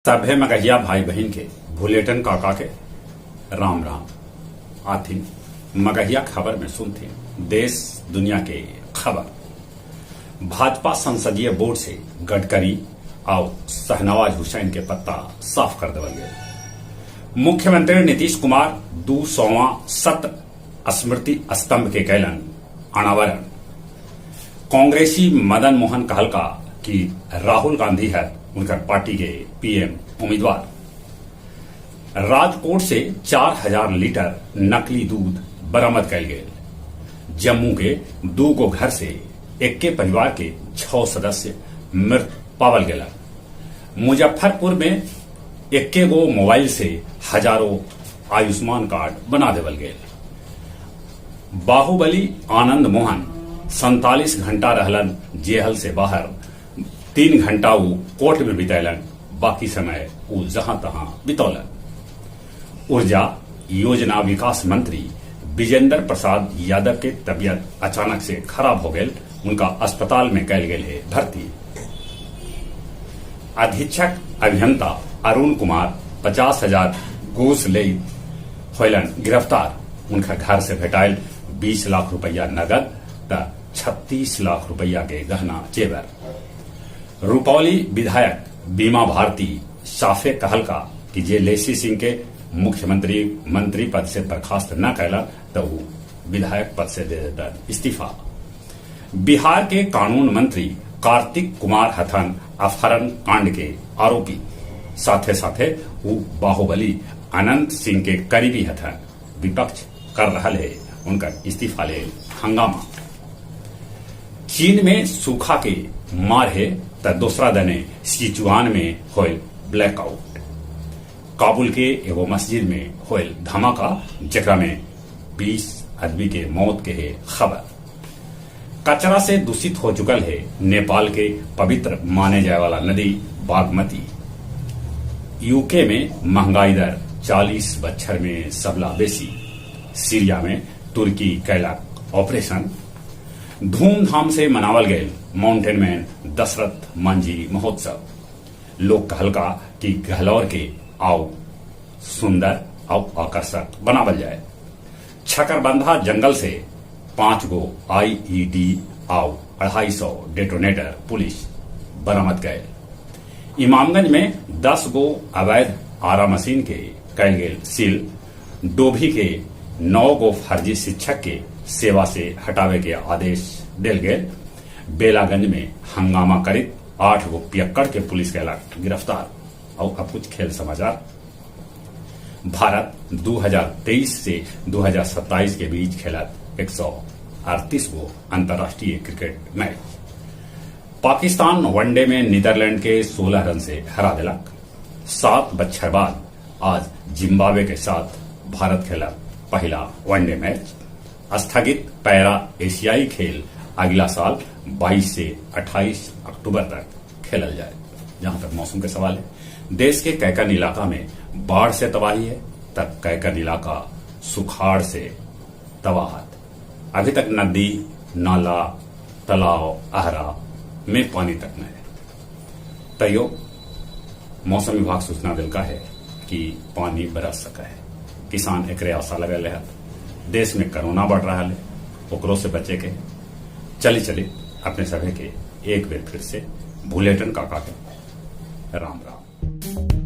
सभे मगहिया भाई बहन के भुलेटन काका के राम राम। आथिन मगहिया खबर में सुनते देश दुनिया के खबर। भाजपा संसदीय बोर्ड से गडकरी और शहनवाज हुसैन के पत्ता साफ कर देवल गए। मुख्यमंत्री नीतीश कुमार 200वां सत्र स्मृति स्तंभ के कैलन अनावरण। कांग्रेसी मदन मोहन कहलका कि राहुल गांधी है उनकर पार्टी के पीएम उम्मीदवार। राजकोट से 4000 लीटर नकली दूध बरामद कैल गए। जम्मू के 2 गो घर से एक्के परिवार के 6 सदस्य मृत पावल गेला। मुजफ्फरपुर में एक्के गो मोबाइल से हजारों आयुष्मान कार्ड बना देवल गए। बाहुबली आनंद मोहन 47 घंटा रहलन जेल से बाहर। 3 घंटा वो कोर्ट में बितैलन, बाकी समय वो जहां तहां बितौलन। ऊर्जा योजना विकास मंत्री विजेंद्र प्रसाद यादव के तबियत अचानक से खराब हो गई। उनका अस्पताल में कैल गए है भर्ती। अधीक्षक अभियंता अरुण कुमार 50,000 घूस ले होलन गिरफ्तार। उनका घर से भेटायल 20 लाख रुपया नगद त 36 लाख रुपया के गहना जेवर। रुपौली विधायक बीमा भारती साफे कहलका कि जे लेसी सिंह के मुख्यमंत्री मंत्री पद से बर्खास्त न कैला तो वो विधायक पद से दे देता इस्तीफा। बिहार के कानून मंत्री कार्तिक कुमार हथन अपहरण कांड के आरोपी। साथे साथे वो बाहुबली अनंत सिंह के करीबी हथन। विपक्ष कर रहा है उनका इस्तीफा ले हंगामा। चीन में सूखा के मार है त दूसरा दने सिचुआन में होयल ब्लैकआउट। काबुल के एगो मस्जिद में होयल धमाका जेकरा में 20 आदमी के मौत के है खबर। कचरा से दूषित हो चुकल है नेपाल के पवित्र माने जाए वाला नदी बागमती। यूके में महंगाई दर 40 बछर में सबला बेसी। सीरिया में तुर्की कैलाक ऑपरेशन। धूमधाम से मनावल गए माउंटेन मैन दशरथ मांझी महोत्सव। लोग कहलका कि गहलौर के आओ सुंदर और आकर्षक बनावल जाए। छकरबंधा जंगल से 5 गो आईईडी और 250 डेटोनेटर पुलिस बरामद गए। इमामगंज में 10 गो अवैध आरा मशीन के कैल गेल सील। डोभी के 9 गो फर्जी शिक्षक के सेवा से हटावे के आदेश दिल गए। बेलागंज में हंगामा करित 8 गो पियक्कड़ के पुलिस कैला गिरफ्तार। और अब कुछ खेल समाचार। भारत 2023 से 2027 के बीच खेलत 138 गो अंतर्राष्ट्रीय क्रिकेट मैच। पाकिस्तान वनडे में नीदरलैंड के 16 रन से हरा दिलक। 7 बछर बाद आज जिम्बाब्वे के साथ भारत खेला पहला वनडे मैच। स्थगित पैरा एशियाई खेल अगला साल 22 से 28 अक्टूबर तक खेलल जाए। जहां तक मौसम के सवाल है, देश के कैकन इलाका में बाढ़ से तबाही है, तब कैकन इलाका सुखाड़ से तबाहत। अभी तक नदी नाला तालाब आहरा में पानी तक न है। तैयो मौसम विभाग सूचना दिलका है कि पानी बरस सका है। किसान एक आशा लगल है। देश में कोरोना बढ़ रहा है, ओकरो से बचे के चली अपने सभी के एक बेर फिर से भुलेटन काका के राम राम।